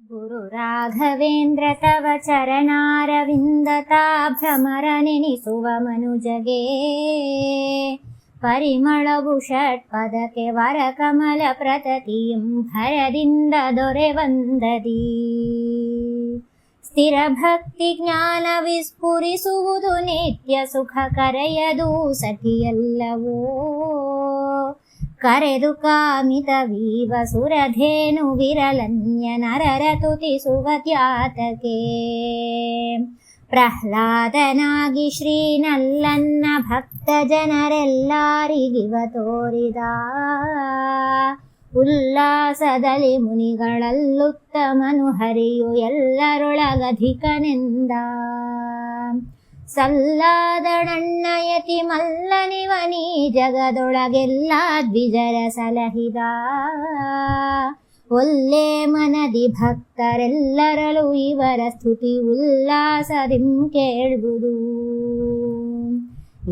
ಗುರು ರಾಘವೇಂದ್ರ ತವ ಚರಣಾರವಿಂದತಾ ಭ್ರಮರ ನೆನಿಸುವ ಮನುಜಗೆ ಪರಿಮಳವು ಷಟ್ಪದಕ್ಕೆ ವರ ಕಮಲ ಪ್ರತತಿಯಂ ಭರದಿಂದ ದೊರೆವಂದದಿ ಸ್ಥಿರ ಭಕ್ತಿ ಜ್ಞಾನ ವಿಸ್ಫುರಿಸುವುದು ನಿತ್ಯ ಸುಖ ಕರೆಯದು ಸಖಿಯಲ್ಲವೋ ಕರೆದು ಕಾಮಿತ ವೀವ ಸುರಧೇನು ವಿರಲನ್ಯ ನರರ ತುತಿಸುವ ತ್ಯಾತಕೆ ಪ್ರಹ್ಲಾದನಾಗಿ ಶ್ರೀನಲ್ಲನ್ನ ಭಕ್ತ ಜನರೆಲ್ಲಾರಿಗಿವ ತೋರಿದ ಉಲ್ಲಾಸದಲ್ಲಿ ಮುನಿಗಳಲ್ಲುತ್ತಮನು ಹರಿಯು ಎಲ್ಲರೊಳಗಧಿಕನೆಂದ ಸಲ್ಲಾದಣಣ್ಣಯತಿ ಮಲ್ಲನಿವನೀ ಜಗದೊಳಗೆಲ್ಲ ದ್ವಿಜರ ಸಲಹಿದ ಒಲ್ಲೆ ಮನದಿ ಭಕ್ತರೆಲ್ಲರಳು ಇವರ ಸ್ತುತಿ ಉಲ್ಲಾಸದಿಂ ಕೇಳ್ಬುದು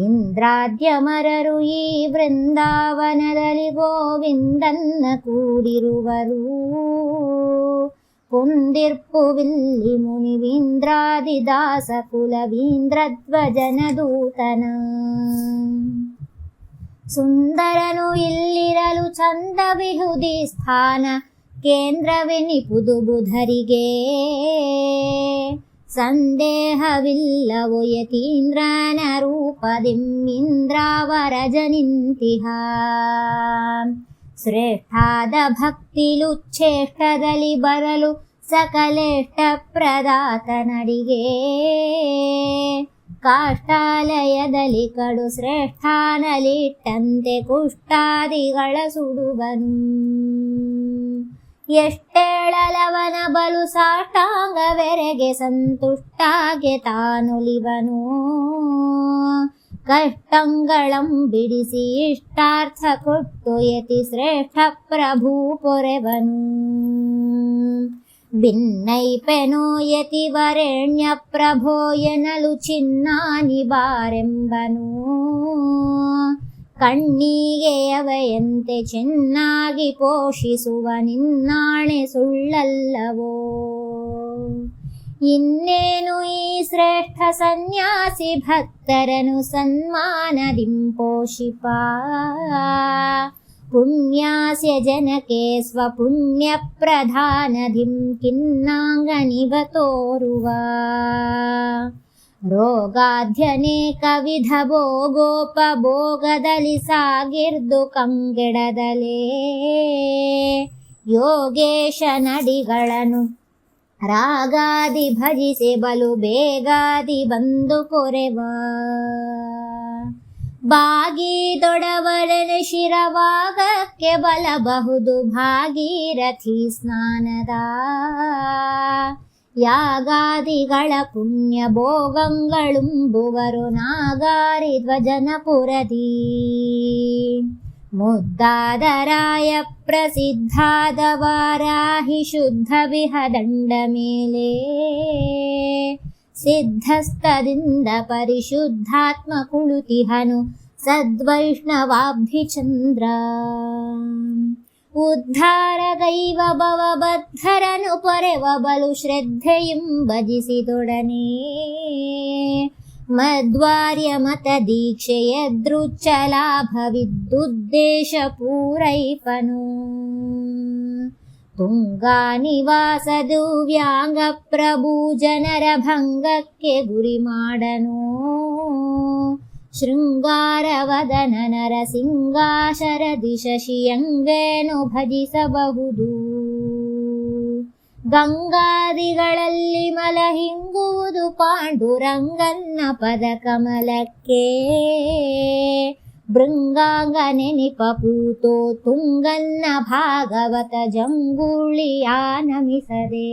ಇಂದ್ರಾದ್ಯಮರರು ಈ ವೃಂದಾವನದಲ್ಲಿ ಗೋವಿಂದನ್ನ ಕೂಡಿರುವರು ಪುಂದಿರ್ಪುವಿಲ್ಲಿ ಮುನಿವೀಂದ್ರಾದಿ ದಾಸ ಕುಲವೀಂದ್ರಧ್ವಜನ ದೂತನ ಸುಂದರನು ಇಲ್ಲಿರಲು ಚಂದವಿಹುದಿ ಸ್ಥಾನ ಕೇಂದ್ರವೆನಿಪುದು ಬುಧರಿಗೆ ಸಂದೇಹವಿಲ್ಲವೋ ಯತೀಂದ್ರನ ರೂಪದಿಮ್ಮಿಂದ್ರಾವರಜ ನಿಂತಿಹ ಶ್ರೇಷ್ಠಾದ ಭಕ್ತಿಲುಚ್ಛೇಷ್ಟದಲ್ಲಿ ಬರಲು ಸಕಲೇಷ್ಟ ಪ್ರದಾತನಡಿಗೆ ಕಾಷ್ಟಾಲಯದಲ್ಲಿ ಕಡು ಶ್ರೇಷ್ಠಾನಲಿಟ್ಟಂತೆ ಕುಷ್ಟಾದಿಗಳ ಸುಡುವನು ಎಷ್ಟೇಳಲವನ ಬಲು ಸಾಷ್ಟಾಂಗವೆರೆಗೆ ಸಂತುಷ್ಟಾಗೆ ತಾನುಲಿವನು ಕಷ್ಟಂಗಳಂ ಬಿಡಿಸಿ ಇಷ್ಟಾರ್ಥ ಕೊಟ್ಟು ಯತಿ ಶ್ರೇಷ್ಠ ಪ್ರಭು ಪೊರೆವನು ಭಿನ್ನೈಪೆನೋ ಯತಿ ವರೆಣ್ಯ ಪ್ರಭೋ ಎನ್ನಲು ಚಿನ್ನಾನಿ ಬಾರೆಂಬನು ಕಣ್ಣಿಗೆಯವಯಂತೆ ಚೆನ್ನಾಗಿ ಪೋಷಿಸುವ ನಿನ್ನಾಣೆ ಸುಳ್ಳಲ್ಲವೋ ಇನ್ನೇನು ಈ ಶ್ರೇಷ್ಠ ಸನ್ಯಾಸಿ ಭಕ್ತರನು ಸನ್ಮಾನದಿಂ ಪೋಷಿಪ ಪುಣ್ಯಾಸ್ಯ ಜನಕೆ ಸ್ವಪುಣ್ಯ ಪ್ರಧಾನದಿಂ ಕಿನ್ನಾಂಗನಿವ ತೋರುವ ರೋಗಾಧ್ಯನೇಕ ವಿಧ ಭೋಗೋಪಭೋಗದಲ್ಲಿ ಸಾಗಿರ್ದು ಕಂಗೆಡದಲೇ ಯೋಗೇಶ ನಡಿಗಳನ್ನು ರಾಗಾದಿ ಭಜಿಸಿ ಬಲು ಬೇಗಾದಿ ಬಂದು ಪೊರೆವ ಬಾಗಿದೊಡವರನೆ ಶಿರವಾಗಕ್ಕೆ ಬಲಬಹುದು ಭಾಗೀರಥಿ ಸ್ನಾನದ ಯಾಗಾದಿಗಳ ಪುಣ್ಯ ಭೋಗಂಗಳುಂಬುವರು ನಾಗಾರಿ ಧ್ವಜನಪುರದಿ ಮುದ್ದಾದರಾಯ ಪ್ರಸಿದ್ಧಾದ ವಾರಾಹಿ ಶುದ್ಧ ವಿಹದಂಡ ಮೇಲೆ ಸಿದ್ಧಸ್ತದಿಂದ ಪರಿಶುದ್ಧಾತ್ಮ ಕುಳುತಿಹನು ಸದ್ವೈಷ್ಣವಾಭಿಚಂದ್ರ ಉದ್ಧಾರಗೈವ ಭವಬದ್ಧರನು ಪೊರೆವ ಬಲು ಶ್ರದ್ಧೆಯುಂ ಭಜಿಸಿದೊಡನೆ ಮಧ್ವಾರ್ಯ ಮತ ದೀಕ್ಷೆಯದೃಚ್ಛಲಾಭವಿದ್ದುದ್ದೇಶ ಪೂರೈಪನು ತುಂಗಾ ನಿವಾಸದು ವ್ಯಾಂಗ ಪ್ರಭು ಜನರ ಭಂಗಕ್ಕೆ ಗುರಿ ಮಾಡನು ಶೃಂಗಾರವದನ ನರಸಿಂಗಾಶರದಿ ಶಶಿಯಂಗೇನು ಭಜಿಸಬಹುದು ಗಂಗಾದಿಗಳಲ್ಲಿ ಮಲ ಹಿಂಗುವುದು ಪಾಂಡುರಂಗನ್ನ ಪದ ಕಮಲಕ್ಕೆ ಭೃಂಗಾಂಗ ನೆನಿಪ ಪೂತೋ ತುಂಗನ್ನ ಭಾಗವತ ಜಂಗೂಳಿಯ ನಮಿಸದೆ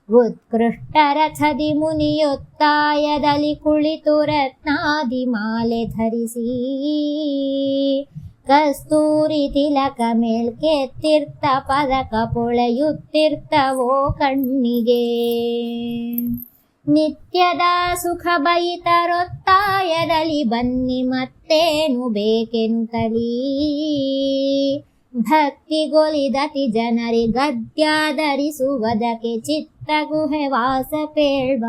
ಉತ್ಕೃಷ್ಟ ರಥದಿ ಮುನಿಯೊತ್ತಾಯದಲ್ಲಿ ಕುಳಿತು ರತ್ನಾದಿ ಮಾಲೆ ಧರಿಸಿ ಕಸ್ತೂರಿ ತಿಲಕ ಮೇಲ್ಕೆತ್ತಿರ್ತ ಪದಕ ಪೊಳೆಯುತ್ತಿರ್ತವೋ ಕಣ್ಣಿಗೆ ನಿತ್ಯದ ಸುಖ ಬಯಿತರೊತ್ತಾಯದಲ್ಲಿ ಬನ್ನಿ ಮತ್ತೇನು ಬೇಕೆನುತಲೀ ಭಕ್ತಿಗೊಲಿದತಿ ಜನರಿ ಗದ್ಯಾಧರಿಸುವುದಕ್ಕೆ ಚಿತ್ತಗುಹೆ ವಾಸ ಪೇಳ್ವ.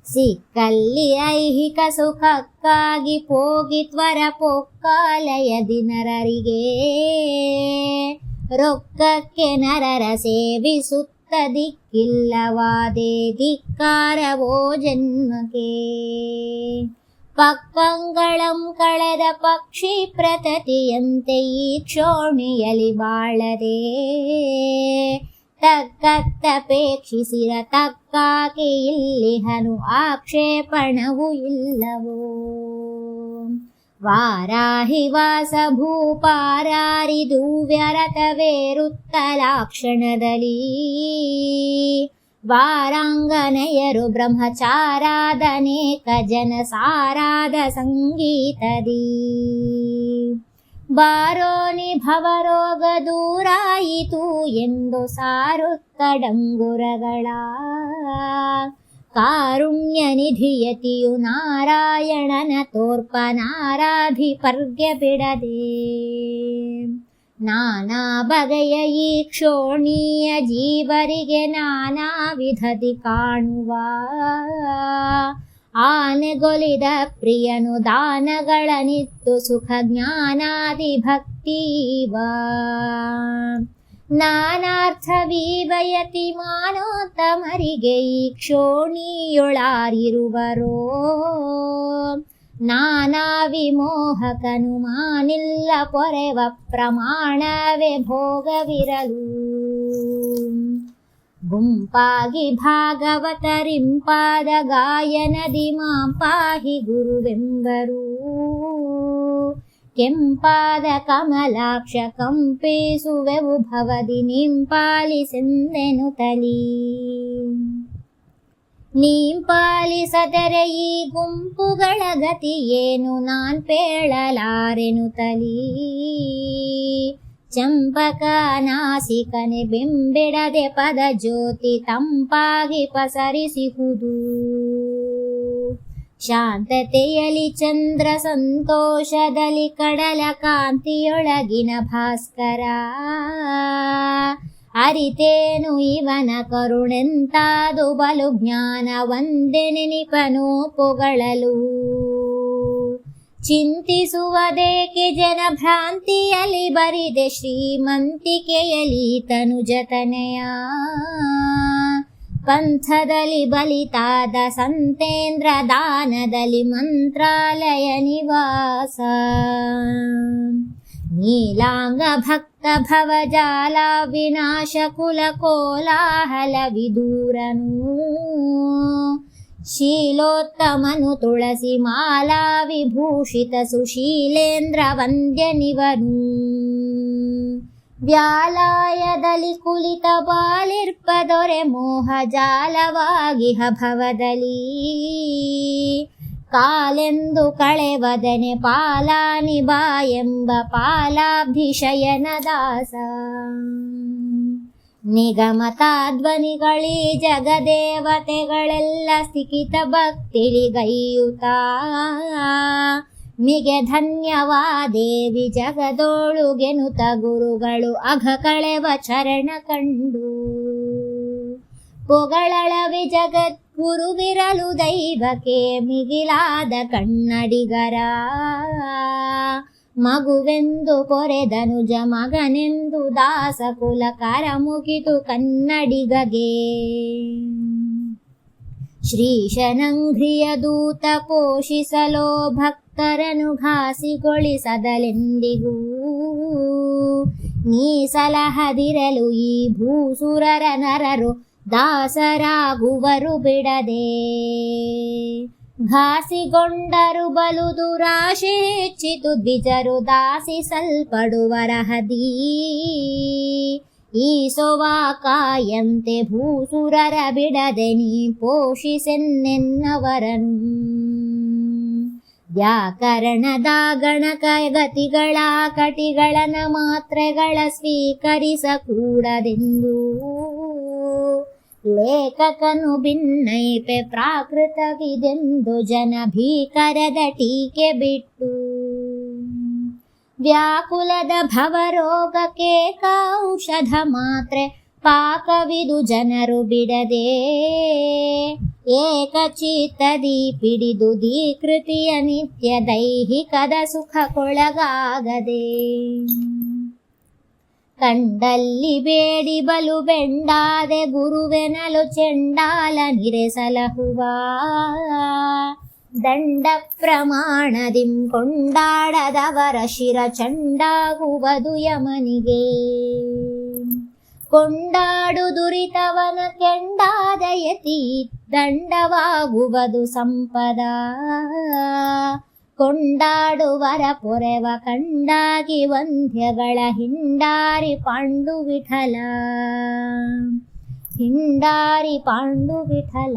ಸಿಕ್ಕಲ್ಲಿ ಐಹಿಕ ಸುಖಕ್ಕಾಗಿ ಪೋಗಿ ತ್ವರ ಪೊಕ್ಕಾಲಯದಿ ನರರಿಗೆ, ರೊಕ್ಕಕ್ಕೆ ನರರ ಸೇವಿಸುತ್ತ ದಿಕ್ಕಿಲ್ಲವಾದೇ ಧಿಕ್ಕಾರವೋ ಜನ್ಮಕ್ಕೆ. ಪಕ್ಕಂಗಳಂ ಕಳೆದ ಪಕ್ಷಿ ಪ್ರತತಿಯಂತೆ ಈ ಕ್ಷೋಣಿಯಲಿ ಬಾಳದೆ, ತಕ್ಕತ್ತಪೇಕ್ಷಿಸಿರ ತಕ್ಕಾಕೆ ಇಲ್ಲಿಹನು ಆಕ್ಷೇಪಣವು ಇಲ್ಲವೋ. ವಾರಾಹಿ ವಾಸ ಭೂಪಾರಾರಿದು ವ್ಯರತವೇರುತ್ತಲಾಕ್ಷಣದಲ್ಲಿ, ವಾರಾಂಗನೆಯರು ಬ್ರಹ್ಮಚಾರಾದನೇಕ ಜನ ಸಾರಾದ ಸಂಗೀತದಿ. ಬಾರೋನಿ ಭವರೋಗ ದೂರಾಯಿತು ಎಂದು ಸಾರುತ್ತಡಂಗುರಗಳ, ಕಾರುಣ್ಯ ನಿಧಿಯತಿಯು ನಾರಾಯಣನ ತೋರ್ಪನಾರಾಧಿಪರ್ಗೆ ಬಿಡದೆ. ನಾನಾ ಬಗೆಯ ಈ ಕ್ಷೋಣೀಯ ಜೀವರಿಗೆ ನಾನಾ ವಿಧದಿ ಕಾಣುವ, ಆನೆಗೊಲಿದ ಪ್ರಿಯನು ದಾನಗಳನಿತ್ತು ಸುಖ ಜ್ಞಾನಾದಿ ಭಕ್ತೀವ. ನಾನಾರ್ಥವೀವಯತಿ ಮಾನೋತ್ತಮರಿಗೆ ಈ ಕ್ಷೋಣಿಯೊಳಾರಿರುವರೋ, ನಾನಾ ವಿಮೋಹಕನು ಮಾನಿಲ್ಲ ಪೊರೆವ ಪ್ರಮಾಣವೇ ಭೋಗವಿರಲು. ಗುಂಪಾಗಿ ಭಾಗವತರಿಂಪಾದ ಗಾಯನದಿ ಮಾಂ ಪಾಹಿ ಗುರುವೆಂಬರು, ಕೆಂಪಾದ ಕಮಲಾಕ್ಷ ಕಂಪಿಸುವೆವು ಭವದಿ ನಿಂಪಾಲಿಸೆಂದೆನುತಲಿ. ನೀಂಪಾಲಿಸದರೆ ಈ ಗುಂಪುಗಳ ಗತಿ ಏನು ನಾನ್ ಪೇಳಲಾರೆನುತಲಿ. ಚಂಪಕ ನಾಸಿಕನೆ ಬೆಂಬಿಡದೆ ಪದ ಜ್ಯೋತಿ ತಂಪಾಗಿ ಪಸರಿಸಿಹುದು. ಶಾಂತತೆಯಲಿ ಚಂದ್ರ ಸಂತೋಷದಲ್ಲಿ ಕಡಲ ಕಾಂತಿಯೊಳಗಿನ ಭಾಸ್ಕರ, ಅರಿತೇನು ಇವನ ಕರುಣೆಂತಾದು ಬಲು ಜ್ಞಾನ ಒಂದೆ ನೆನಿಪನು ಪೊಗಳಲು. ಚಿಂತಿಸುವುದೇಕೆ ಜನ ಭ್ರಾಂತಿಯಲಿ ಬರಿದೆ ಶ್ರೀಮಂತಿಕೆಯಲಿ ತನುಜತನೆಯ, ಪಂಥದಲ್ಲಿ ಬಲಿತಾದ ಸಂತೇಂದ್ರ ದಾನದಲ್ಲಿ ಮಂತ್ರಾಲಯ ನಿವಾಸ. ನೀಲಾಂಗ ಭಕ್ತ ಭವಜಾಲ ವಿನಾಶ ಕುಲ ಕೋಲಾಹಲ ವಿದೂರನು, ಶೀಲೋತ್ತಮನು ತುಳಸಿ ಮಾಲಾ ವಿಭೂಷಿತ ಸುಶೀಲೇಂದ್ರ ವಂದ್ಯನಿವನು. ವ್ಯಾಲಾಯದಲ್ಲಿ ಕುಳಿತ ಬಾಲಿರ್ಪದೊರೆ ಮೋಹ ಜಾಲವಾಗಿಹ ಭವದಲ್ಲಿ, ಕಾಲೆಂದು ಕಳೆವದನೆ ಪಾಲಾನಿ ಬಾ ಎಂಬ ಪಾಲಾಭಿಷಯನ ದಾಸ. ನಿಗಮತಾಧ್ವನಿಗಳೀ ಜಗದೇವತೆಗಳೆಲ್ಲ ಸ್ಥಿಕಿತ ಭಕ್ತಿಲಿಗೈಯುತ, ಮಿಗೆ ಧನ್ಯವಾದೇವಿ ಜಗದೋಳುಗೆನುತ ಗುರುಗಳು ಅಘ ಕಳೆವ ಚರಣ ಕಂಡು. ಪೊಗಳಳವಿ ಜಗದ್ಗುರುವಿರಲು ದೈವಕ್ಕೆ ಮಿಗಿಲಾದ ಕನ್ನಡಿಗರ, ಮಗುವೆಂದು ಪೊರೆದನುಜ ಮಗನೆಂದು ದಾಸ ಕುಲಕರ ಮುಗಿತು ಕನ್ನಡಿಗಗೆ. ಶ್ರೀಶನಂಘ್ರಿಯ ದೂತ ಪೋಷಿಸಲೋ ಭಕ್ತರನು ಘಾಸಿಗೊಳಿಸದಲೆಂದಿಗೂ, ನೀ ಸಲಹದಿರಲು ಈ ಭೂಸುರರ ನರರು ದಾಸರಾಗುವರು ಬಿಡದೆ. ಘಾಸಿಗೊಂಡರು ಬಲು ದುರಾಶೆ ಹೆಚ್ಚಿತು ದ್ವಿಜರು ದಾಸಿಸಲ್ಪಡುವರಹದೀ, ಈ ಸೊವಾಕಾಯಂತೆ ಭೂಸುರರ ಬಿಡದೆ ನೀ ಪೋಷಿಸೆನ್ನೆನ್ನವರನು. ವ್ಯಾಕರಣದ ಗಣಕ ಗತಿಗಳ ಕಟಿಗಳನ ಮಾತ್ರೆಗಳ ಸ್ವೀಕರಿಸಕೂಡದೆಂದು, ಲೇಖಕನು ಭಿನ್ನೈಪೆ ಪ್ರಾಕೃತವಿದೆಂದು ಜನ ಭೀಕರದ ಟೀಕೆ ಬಿಟ್ಟು. ವ್ಯಾಕುಲದ ಭವರೋಗಕ್ಕೆ ಔಷಧ ಮಾತ್ರೆ ಪಾಕವಿದು ಜನರು ಬಿಡದೆ ಏಕಚಿತ್ತದಿ ಪಿಡಿದು ದೀಕೃತಿಯ ನಿತ್ಯ ದೈಹಿಕದ ಸುಖಕ್ಕೊಳಗಾಗದೆ ಕಂಡಲ್ಲಿ ಬೇಡಿ ಬಲು ಬೆಂಡಾದೆ ಗುರುವೆನಲು ಚೆಂಡಾಲ ನಿರೆಸಲಹುವ ದಂಡ ಪ್ರಮಾಣದಿಂ ಕೊಂಡಾಡದವರ ಶಿರ ಚಂಡಾಗುವುದು ಯಮನಿಗೆ ಕೊಂಡಾಡು ದುರಿತವನ ಕೆಂಡಾದ ಯತಿ ದಂಡವಾಗುವುದು ಸಂಪದ ಕೊಂಡಾಡುವರ ಪೊರೆವ ಕಂಡಾಗಿ ವಂದ್ಯಗಳ ಹಿಂಡಾರಿ ಪಾಂಡು ವಿಠಲ ಹಿಂಡಾರಿ ಪಾಂಡು ವಿಠಲ.